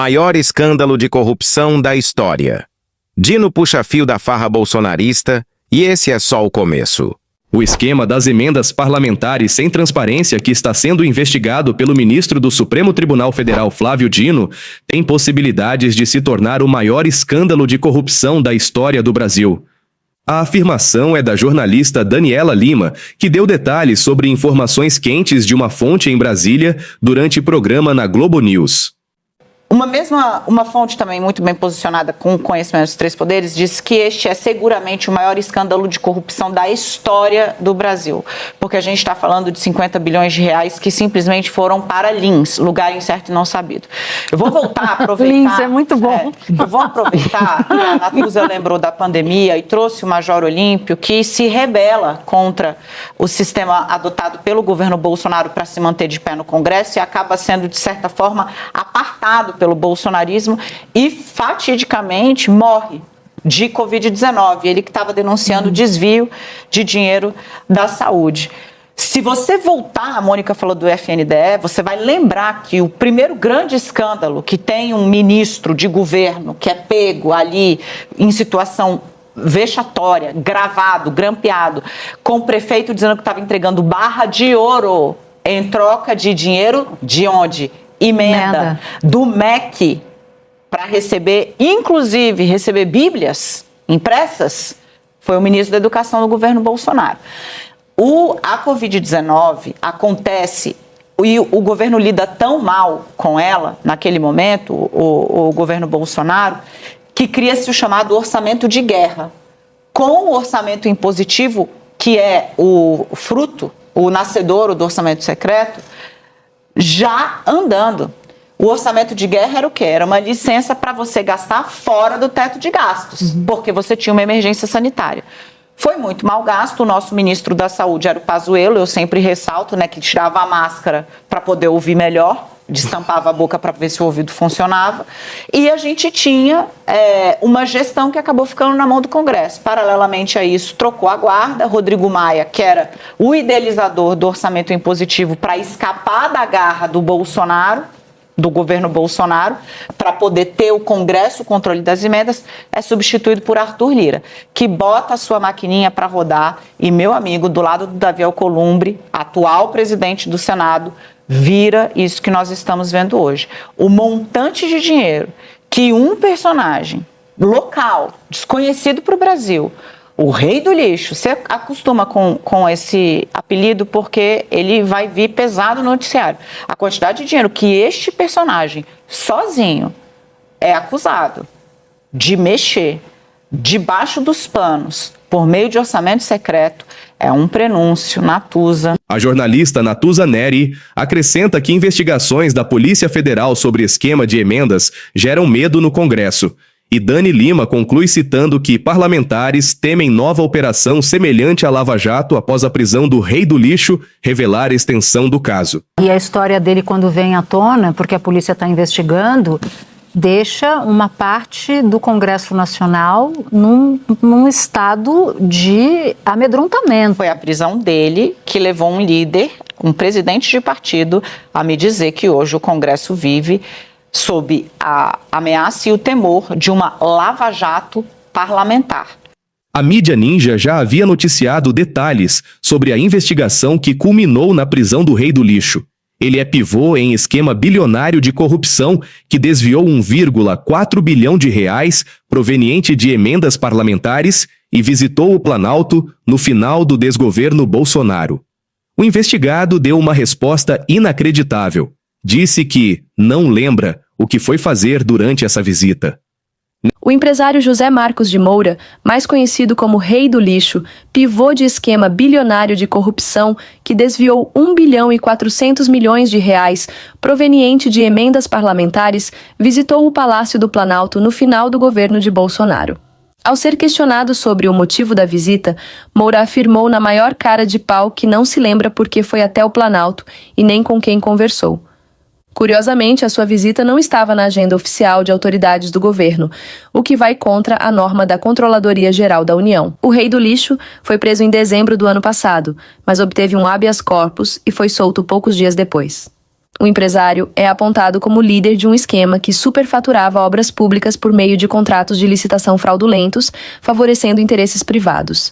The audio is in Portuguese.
Maior escândalo de corrupção da história. Dino puxa fio da farra bolsonarista e esse é só o começo. O esquema das emendas parlamentares sem transparência que está sendo investigado pelo ministro do Supremo Tribunal Federal, Flávio Dino, tem possibilidades de se tornar o maior escândalo de corrupção da história do Brasil. A afirmação é da jornalista Daniela Lima, que deu detalhes sobre informações quentes de uma fonte em Brasília durante programa na Globo News. Uma fonte também muito bem posicionada com conhecimento dos três poderes diz que este é seguramente o maior escândalo de corrupção da história do Brasil, porque a gente está falando de 50 bilhões de reais que simplesmente foram para Lins, lugar incerto e não sabido. Eu vou voltar a aproveitar... Lins é muito bom. Eu vou aproveitar que a Natuza lembrou da pandemia e trouxe o Major Olímpio, que se rebela contra o sistema adotado pelo governo Bolsonaro para se manter de pé no Congresso e acaba sendo, de certa forma, apartado pelo bolsonarismo e fatidicamente morre de Covid-19. Ele que estava denunciando desvio de dinheiro da saúde. Se você voltar, a Mônica falou do FNDE, você vai lembrar que o primeiro grande escândalo que tem um ministro de governo que é pego ali em situação vexatória, gravado, grampeado, com o prefeito dizendo que estava entregando barra de ouro em troca de dinheiro de onde? Emenda do MEC para receber, inclusive receber bíblias impressas, foi o ministro da Educação do governo Bolsonaro. A Covid-19 acontece e o governo lida tão mal com ela, naquele momento, o governo Bolsonaro, que cria-se o chamado orçamento de guerra. Com o orçamento impositivo, que é o fruto, o nascedouro do orçamento secreto, já andando. O orçamento de guerra era o quê? Era uma licença para você gastar fora do teto de gastos, porque você tinha uma emergência sanitária. Foi muito mal gasto. O nosso ministro da Saúde era o Pazuello, eu sempre ressalto, né, que tirava a máscara para poder ouvir melhor, destampava a boca para ver se o ouvido funcionava, e a gente tinha uma gestão que acabou ficando na mão do Congresso. Paralelamente a isso, trocou a guarda. Rodrigo Maia, que era o idealizador do orçamento impositivo para escapar da garra do Bolsonaro, do governo Bolsonaro, para poder ter o Congresso, o controle das emendas, é substituído por Arthur Lira, que bota a sua maquininha para rodar e, meu amigo, do lado do Davi Alcolumbre, atual presidente do Senado, vira isso que nós estamos vendo hoje. O montante de dinheiro que um personagem local, desconhecido para o Brasil, o rei do lixo, você acostuma com esse apelido porque ele vai vir pesado no noticiário. A quantidade de dinheiro que este personagem, sozinho, é acusado de mexer debaixo dos panos, por meio de orçamento secreto, é um prenúncio. Natuza. A jornalista Natuza Neri acrescenta que investigações da Polícia Federal sobre esquema de emendas geram medo no Congresso. E Dani Lima conclui citando que parlamentares temem nova operação semelhante à Lava Jato após a prisão do rei do lixo revelar a extensão do caso. E a história dele, quando vem à tona, porque a polícia está investigando, deixa uma parte do Congresso Nacional num estado de amedrontamento. Foi a prisão dele que levou um líder, um presidente de partido, a me dizer que hoje o Congresso vive sob a ameaça e o temor de uma lava-jato parlamentar. A mídia ninja já havia noticiado detalhes sobre a investigação que culminou na prisão do rei do lixo. Ele é pivô em esquema bilionário de corrupção que desviou 1,4 bilhão de reais proveniente de emendas parlamentares e visitou o Planalto no final do desgoverno Bolsonaro. O investigado deu uma resposta inacreditável. Disse que não lembra o que foi fazer durante essa visita. O empresário José Marcos de Moura, mais conhecido como Rei do Lixo, pivô de esquema bilionário de corrupção que desviou 1 bilhão e 400 milhões de reais proveniente de emendas parlamentares, visitou o Palácio do Planalto no final do governo de Bolsonaro. Ao ser questionado sobre o motivo da visita, Moura afirmou na maior cara de pau que não se lembra porque foi até o Planalto e nem com quem conversou. Curiosamente, a sua visita não estava na agenda oficial de autoridades do governo, o que vai contra a norma da Controladoria Geral da União. O Rei do Lixo foi preso em dezembro do ano passado, mas obteve um habeas corpus e foi solto poucos dias depois. O empresário é apontado como líder de um esquema que superfaturava obras públicas por meio de contratos de licitação fraudulentos, favorecendo interesses privados.